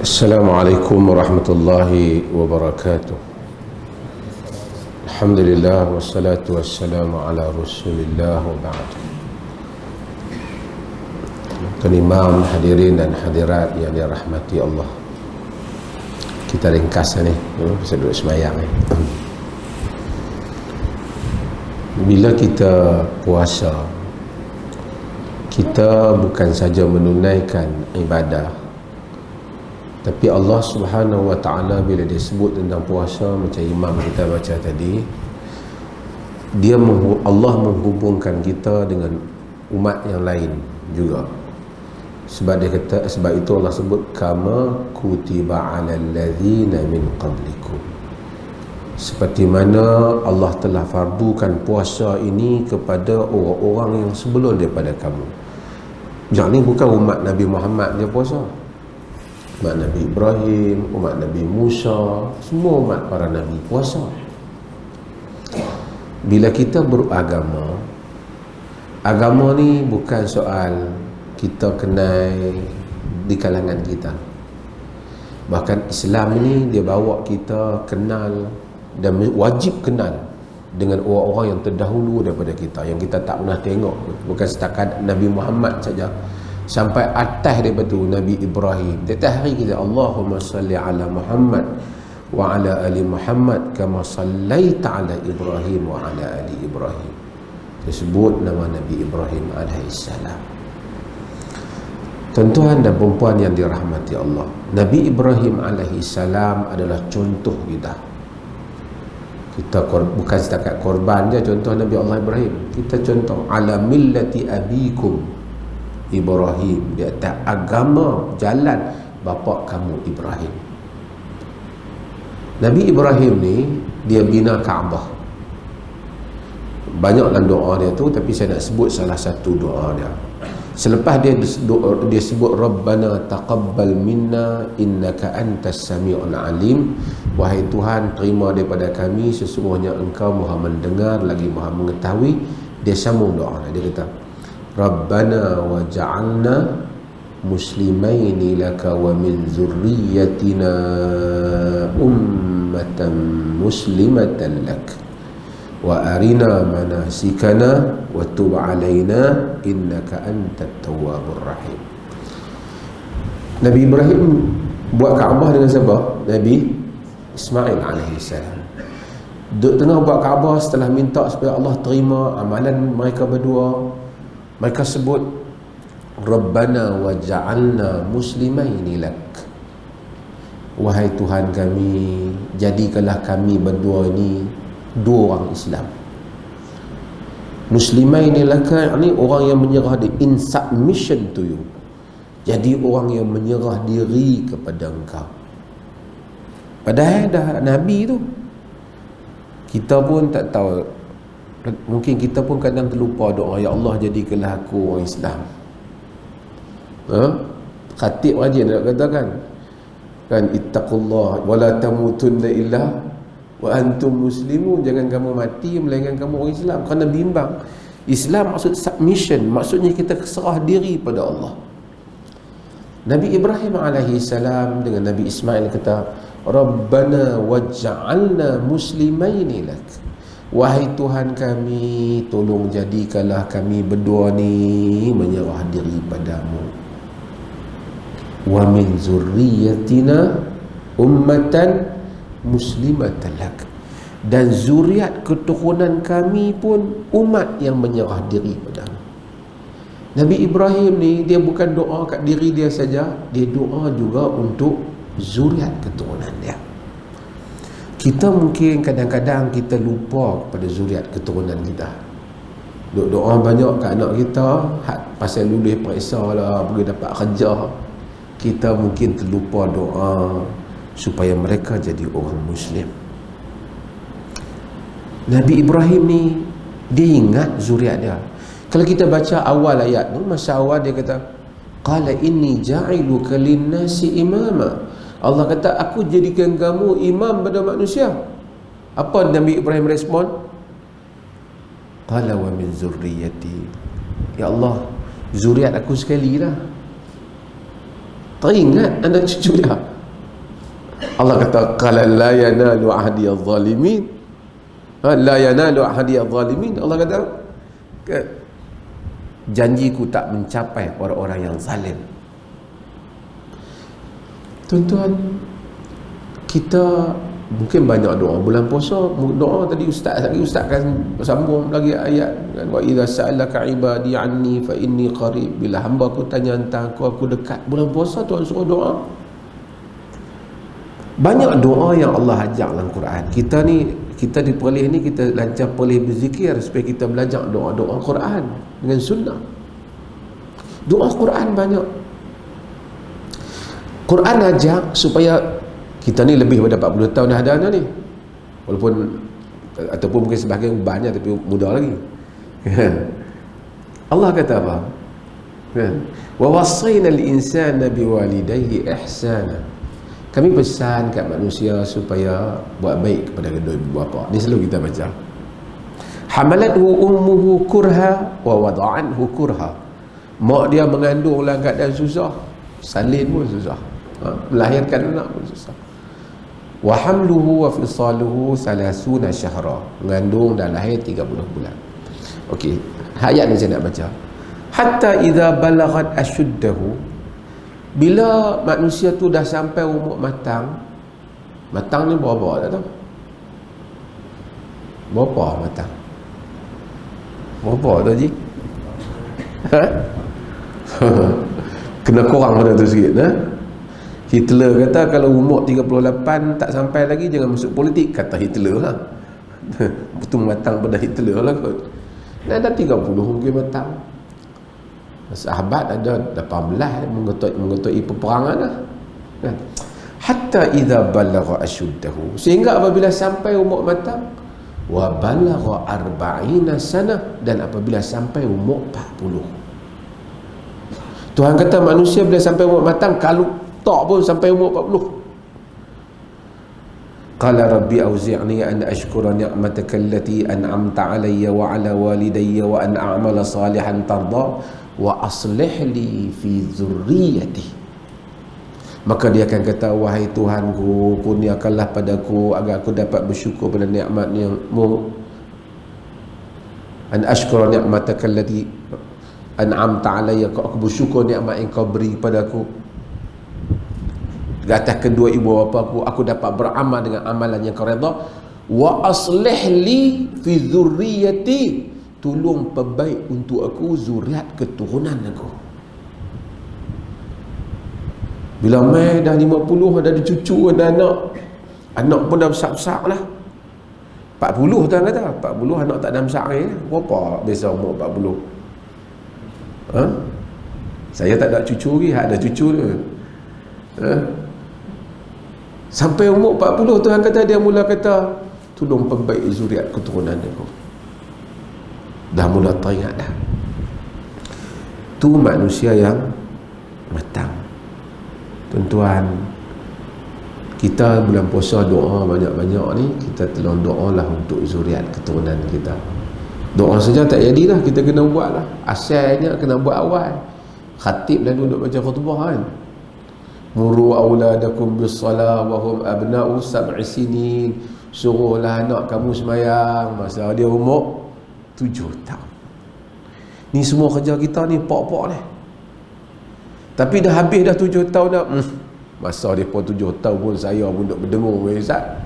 Assalamualaikum warahmatullahi wabarakatuh. Alhamdulillah wassalatu wassalamu ala Rasulillah wa ba'd. Tuan Imam, hadirin dan hadirat yang dirahmati Allah. Kita ringkas ni, bisa duduk semayang ni. Bila kita puasa, kita bukan saja menunaikan ibadah, tapi Allah Subhanahu wa ta'ala bila dia sebut tentang puasa, macam imam kita baca tadi, Allah menghubungkan kita dengan umat yang lain juga. Sebab dia kata, sebab itu Allah sebut kama kutiba 'alal ladzina min qablikum. Seperti mana Allah telah fardukan puasa ini kepada orang-orang yang sebelum daripada kamu. Yang ni bukan umat Nabi Muhammad je puasa. Umat Nabi Ibrahim, umat Nabi Musa, semua umat para Nabi puasa. Bila kita beragama, agama ni bukan soal kita kenal di kalangan kita. Bahkan Islam ni dia bawa kita kenal dan wajib kenal dengan orang-orang yang terdahulu daripada kita, yang kita tak pernah tengok. Bukan setakat Nabi Muhammad saja, sampai atas daripada tu Nabi Ibrahim. Tiap hari kita Allahumma salli ala Muhammad wa ala ali Muhammad kama sallaita ala Ibrahim wa ala ali Ibrahim. Disebut nama Nabi Ibrahim alaihissalam. Tuan-tuan dan perempuan yang dirahmati Allah, Nabi Ibrahim alaihissalam adalah contoh kita. Kita bukan setakat korban je contoh Nabi Allah Ibrahim, kita contoh ala millati abikum Ibrahim, dia atas agama jalan bapa kamu Ibrahim. Nabi Ibrahim ni dia bina Kaabah. Banyaklah doa dia tu, tapi saya nak sebut salah satu doa dia. Selepas dia sebut Rabbana taqabbal minna innaka antas sami'ul alim, wahai Tuhan terima daripada kami, sesungguhnya engkau Maha mendengar lagi Maha mengetahui. Dia sambung doa dia kata Rabbana waj'alna muslimaini laka wa min zurriyyatina ummatan muslimatan lak wa arina manasikana wa tub alaina innaka antat tawwabur rahim. Nabi Ibrahim buat Kaabah dengan siapa? Nabi Ismail alaihissalam. Duduk tengah buat Kaabah, setelah minta supaya Allah terima amalan mereka berdua, mereka sebut Rabbana waj'alna muslimaini lak, wahai Tuhan kami, jadikanlah kami berdua ini dua orang Islam. Muslimaini lak ni orang yang menyerah diri, in submission to you, jadi orang yang menyerah diri kepada engkau. Padahal dah Nabi tu, kita pun tak tahu. Mungkin kita pun kadang terlupa doa, ya Allah jadikanlah aku orang Islam. Khatib rajin nak katakan kan, ittaqullah wala tamutunna illa wa antum muslimun, jangan kamu mati melainkan kamu orang Islam. Kerana bimbang, Islam maksud submission, maksudnya kita serah diri pada Allah. Nabi Ibrahim alaihissalam dengan Nabi Ismail kata Rabbana waj'alna muslimaini lak, wahai Tuhan kami, tolong jadikanlah kami berdua ni menyerah diri padamu. Wa min zurriyyatina ummatan muslimatan lak, dan zuriat keturunan kami pun umat yang menyerah diri padamu. Nabi Ibrahim ni dia bukan doa kat diri dia saja, dia doa juga untuk zuriat keturunan dia. Kita mungkin kadang-kadang kita lupa pada zuriat keturunan kita. Doa banyak kat anak kita, pasal lulus periksa lah, pergi dapat kerja. Kita mungkin terlupa doa supaya mereka jadi orang Muslim. Nabi Ibrahim ni dia ingat zuriat dia. Kalau kita baca awal ayat ni, masa awal dia kata qala inni ja'iluka lin-nasi imama, Allah kata aku jadikan kamu imam pada manusia. Apa Nabi Ibrahim respon? Qala wa min zurriyyati, ya Allah zuriat aku sekali lah. Teringat anak cucu dia. Allah kata qala la yanalu ahdi adh-dhalimin. La yanalu ahdi adh-dhalimin. Allah kata janjiku tak mencapai orang-orang yang zalim. Tuan-tuan, kita mungkin banyak doa bulan puasa. Doa tadi ustaz kan sambung lagi ayat kan, wa idza sa'alaka ibadi anni fa inni qarib. Bila hamba aku tanya tentang aku dekat. Bulan puasa Tuhan suruh doa. Banyak doa yang Allah ajak dalam Quran. Kita di perlis ni kita lancar perlis berzikir supaya kita belajar doa-doa Quran dengan sunnah. Doa Quran banyak. Quran ajak supaya kita ni lebih daripada 40 tahun dah ada ni. Walaupun ataupun mungkin sebahagian banyak tapi muda lagi. Allah kata apa? Wa wasaina al-insana biwalidayhi ihsana. Kami pesan kat manusia supaya buat baik kepada kedua ibu bapa. Ni selalu kita baca. Hamalathu ummuhu kurha wa wada'anhu kurha. Mak dia mengandung dalam keadaan susah, salin pun susah. Melahirkan anak pun susah. Wa hamluhu wa fisaluhu 30 syahra. Mengandung dan lahir 30 bulan. Okey, ayat ni saya nak baca. Hatta idza balaghat ashuddahu, bila manusia tu dah sampai umur matang. Matang ni berapa tak tahu? Berapa matang? Berapa tu Haji? Kena kurang pada tu sikit Hitler kata kalau umur 38 tak sampai lagi jangan masuk politik, kata Hitler lah. Betul matang pada Hitler lah kot. Dah 30 mungkin matang. Sahabat ada 18 mengetahui peperangan lah. Hatta idza balagha ashuddahu, sehingga apabila sampai umur matang, wa balagha 40 sana, dan apabila sampai umur 40. Tuhan kata manusia bila sampai umur matang, kalau tak pun sampai umur 40. Qala rabbi auzi'ni an ashkura ni'mataka allati an'amta alayya wa ala walidayya wa an a'mala salihan tarda wa aslih li fi dzurriyyati. Maka dia akan kata, wahai Tuhanku, kurniakanlah padaku agar aku dapat bersyukur pada nikmat-Mu. An ashkura ni'mataka allati an'amta alayya, aku bersyukur nikmat yang Kau beri padaku. Di atas kedua ibu bapa aku dapat beramal dengan amalan yang Kau redha. Wa aslih li fi dzurriyyati, tolong perbaik untuk aku zuriat keturunan aku. Bila mai dah 50, dah ada cucu, ada anak pun dah besar-besar lah. 40 tuan kata, 40 anak tak ada besar lagi. Berapa biasa umur 40? Saya tak ada cucu lagi, ada cucu tu. Sampai umur 40 Tuhan kata, dia mula kata, tolong perbaik zuriat keturunan aku. Dah mula teringat dah. Tu manusia yang matang. Tuan-tuan, kita bulan puasa doa banyak-banyak ni, kita tolong doalah untuk zuriat keturunan kita. Doa saja tak jadilah, kita kena buat lah. Asalnya kena buat awal. Khatib lalu duduk baca khutbah kan. Muru auladakum bis-salah wa hum abna'u sab'i sinin. Suruhlah anak kamu sembahyang masa dia umur 7 tahun. Ni semua kerja kita ni pok-pok ni. Tapi dah habis dah 7 tahun dah. Masa dia pun 7 tahun pun saya pun duduk berdengung Ustaz.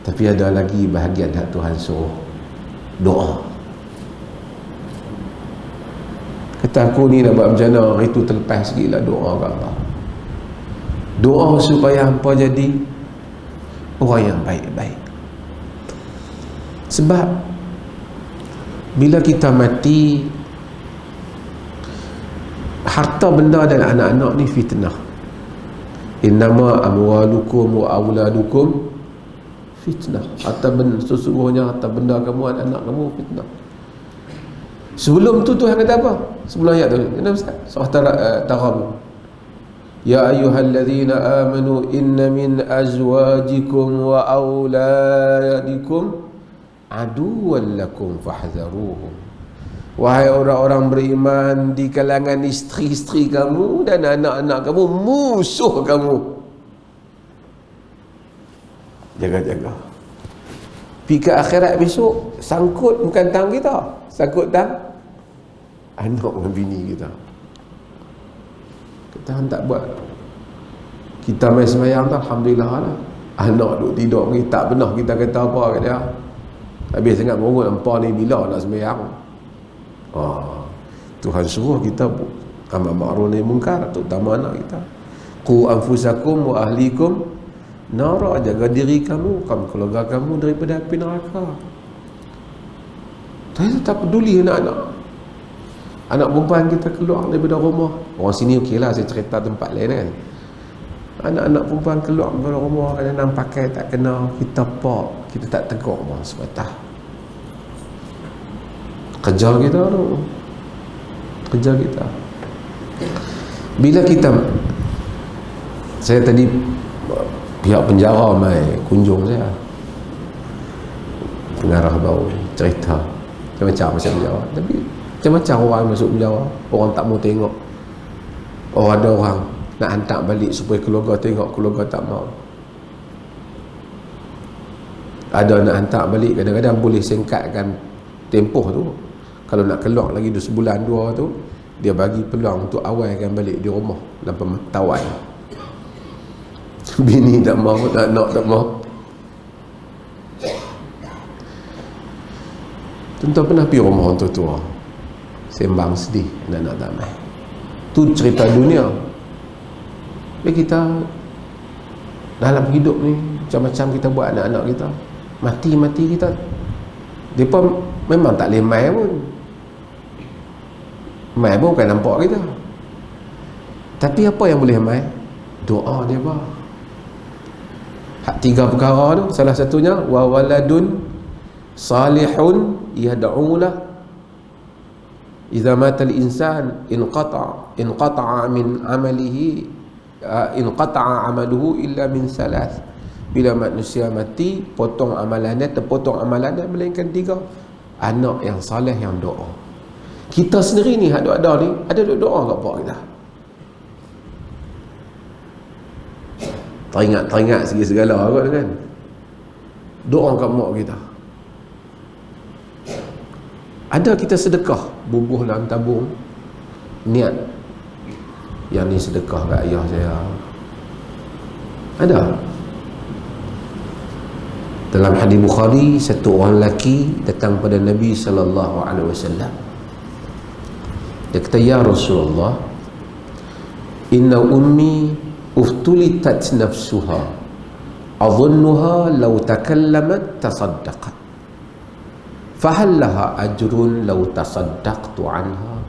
Tapi ada lagi bahagian yang Tuhan suruh doa. Kata aku ni nak buat macam mana, hari tu terlepas sikit lah doa kat Allah. Doa supaya hampa jadi orang yang baik-baik. Sebab bila kita mati, harta benda dan anak-anak ni fitnah. Innama amwalukum wa auladukum fitnah. Sesungguhnya harta benda kamu dan anak kamu fitnah. Sebelum tu Tuhan kata apa? Sebelum ayat tu, kenapa Ustaz? Surah Taghabun. Ya ayyuhallazina amanu inna min azwajikum wa auladikum aduwwan lakum fahdharuhum Wahai orang-orang beriman, di kalangan isteri-isteri kamu dan anak-anak kamu musuh kamu. Jaga-jaga. Pergi ke akhirat besok, sangkut bukan tang kita, sangkut tang anak dengan bini kita. Kita tak buat. Kita main sembahyang tu, alhamdulillah lah. Anak duk tidur ni, tak pernah kita kata apa kat dia. Habis sangat merungut, empah ni bila nak sembahyang. Tuhan suruh kita amal ma'ruf nahi munkar, terutama anak kita. Qu anfusakum wa ahlikum nara, jaga diri kamu, keluarga kamu daripada api neraka. Saya tak peduli anak-anak. Anak perempuan kita keluar daripada rumah. Orang sini okeylah, saya cerita tempat lain kan. Anak-anak perempuan keluar daripada rumah, kadang-kadang pakai tak kena, kita pak, kita tak tegur pun sepatah. Kejar kita tu. Kejar kita. Bila kita, saya tadi pihak penjara mai kunjung saya, pengarah baru cerita macam-macam masuk penjara. Tapi macam-macam orang masuk penjara, orang tak mau tengok. Ada orang nak hantar balik supaya keluarga tengok, keluarga tak mau. Ada nak hantar balik, kadang-kadang boleh singkatkan tempoh tu. Kalau nak keluar lagi 2 sebulan 2 tu, dia bagi peluang untuk awalkan balik di rumah dalam pemantauan. Bini tak mau, anak tak mau. Tuan-tuan pernah pergi rumah orang tua-tua, sembang sedih, anak-anak tak main. Tu cerita dunia. Tapi kita dalam hidup ni, macam-macam kita buat anak-anak kita, mati-mati kita. Mereka memang tak boleh main pun. Main pun bukan nampak kita. Tapi apa yang boleh main? Doa dia bah. Hak 3 perkara tu, salah satunya wa waladun salihun yad'ulah idza mata al-insan inqata'a min amalihi inqata'a amaluhu illa min salas. Bila manusia mati, potong amalannya, terpotong amalannya, melainkan 3. Anak yang saleh yang doa. Kita sendiri ni ada ni, ada doa kat pak kita. Teringat segala kot kan. Doa kat mak kita. Ada kita sedekah, bubuh dalam tabung, niat yang ni sedekah kat ayah saya. Ada. Dalam hadis Bukhari, satu orang lelaki datang pada Nabi sallallahu alaihi wasallam. Dia kata, ya Rasulullah, inna ummi uftulitat nafsuha adhunnuha law takallamat tasaddaqat fahal laha ajrun law tasaddaqtu anha.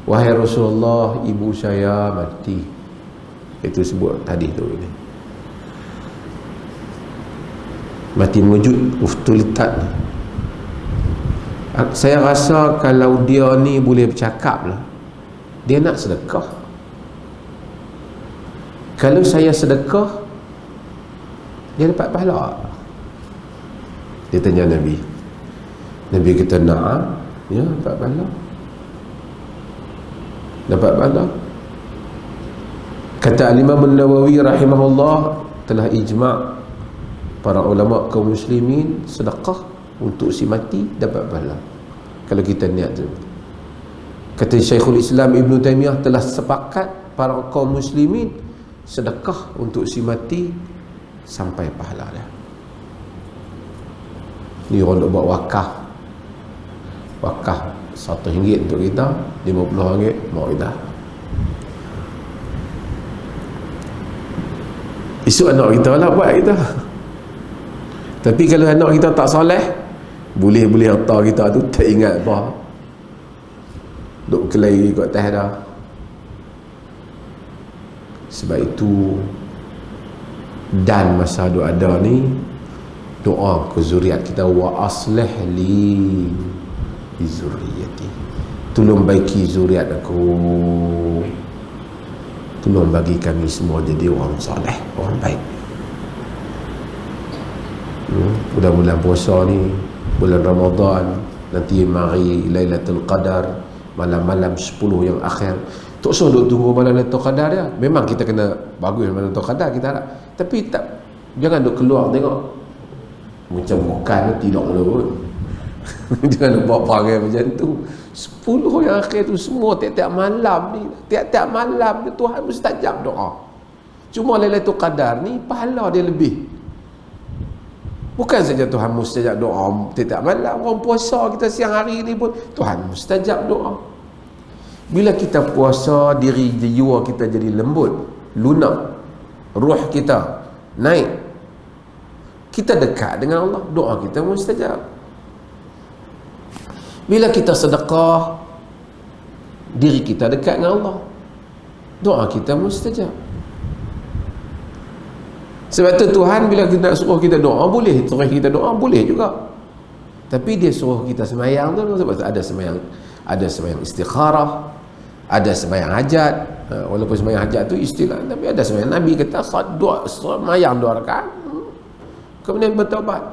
Wahai Rasulullah, ibu saya mati. Itu sebut hadis tu ini. Mati mewujud, uftulitat. Saya rasa kalau dia ni boleh bercakap lah, dia nak sedekah. Kalau saya sedekah, dia dapat pahala. Dia tanya Nabi. Nabi kata, na'am, ya, dapat pahala. Dapat pahala. Kata Al-Imam An-Nawawi rahimahullah, telah ijma' para ulama kaum muslimin, sedekah untuk si mati dapat pahala kalau kita niat tu. Kata Syekhul Islam Ibn Taymiyah, telah sepakat para kaum muslimin, sedekah untuk si mati sampai pahala dia. Ni orang nak buat wakaf. Wakaf RM1 untuk kita, RM50 mau kita. Esok anak kita lah buat kita. Tapi kalau anak kita tak soleh, boleh-boleh harta kita tu tak ingat apa, duk kelai kat atas dah. Sebab itu, dan masa duk ada ni, doa ke zuriat kita, wa aslih li bi zurriyati, tolong baiki zuriat aku, tolong bagi kami semua jadi orang soleh, orang baik. Bulan-bulan puasa ni, bulan Ramadan, nanti mari Lailatul Qadar, malam-malam 10 yang akhir. Tak usah duk tunggu malam Lailatul Qadar dia. Memang kita kena bagus malam Lailatul Qadar kita nak. Tapi tak, jangan duk keluar tengok macam bukan tidak pun. Jangan duk buat perangai macam tu. 10 yang akhir tu semua tiap-tiap malam ni, tiap-tiap malam ni Tuhan mustajab doa. Cuma Lailatul Qadar ni pahala dia lebih. Bukan saja Tuhan mustajab doa tiap malam, orang puasa kita siang hari ni pun Tuhan mustajab doa. Bila kita puasa, diri jiwa kita jadi lembut, lunak, ruh kita naik, kita dekat dengan Allah, doa kita mustajab. Bila kita sedekah, diri kita dekat dengan Allah, doa kita mustajab. Sebab tu Tuhan bila kita nak suruh kita doa, boleh suruh kita doa, boleh juga. Tapi dia suruh kita semayang tu sebab ada semayang istikharah, ada semayang hajat. Walaupun semayang hajat tu istilah, tapi ada semayang Nabi kata semayang 2 rakaat kemudian bertaubat.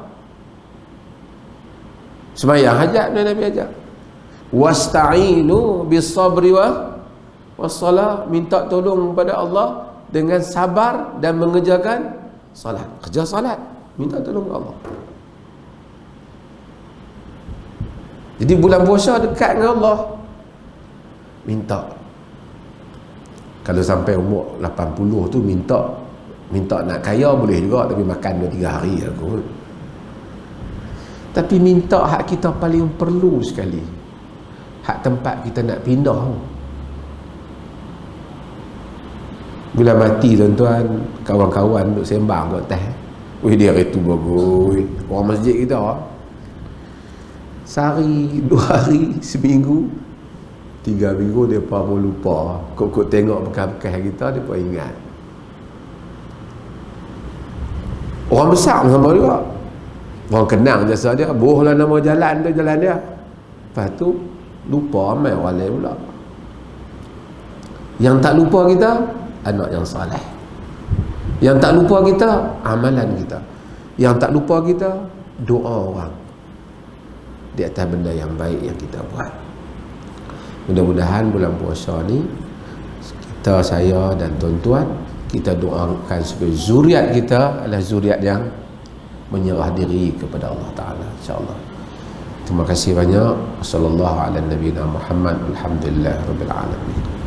Semayang hajat Nabi ajar. Wasta'inu bis-sabri was-salah, minta tolong kepada Allah dengan sabar dan mengerjakan salat. Kerja salat, minta tolong Allah. Jadi bulan puasa dekat dengan Allah, minta. Kalau sampai umur 80 tu minta nak kaya boleh juga, tapi makan 2-3 hari aku. Tapi minta hak kita paling perlu sekali, hak tempat kita nak pindah. Bila mati tuan-tuan, kawan-kawan duk sembang kat atas. Weh, dia hari tu bagus. Orang masjid kita sehari, 2 hari, seminggu, 3 minggu dia pun lupa. Kok tengok bekas-bekas kita, dia pun ingat. Orang besar sama juga. Orang kenang jasa dia, bohlah nama jalan tu, jalan dia. Lepas tu lupa amal orang lain pula. Yang tak lupa kita, anak yang saleh. Yang tak lupa kita, amalan kita. Yang tak lupa kita, doa orang di atas benda yang baik yang kita buat. Mudah-mudahan bulan puasa ni kita, saya dan tuan-tuan, kita doakan supaya zuriat kita adalah zuriat yang menyerah diri kepada Allah Ta'ala, insyaAllah. Terima kasih banyak. Sallallahu ala nabiyina Muhammad. Alhamdulillah Rabbil Alamin.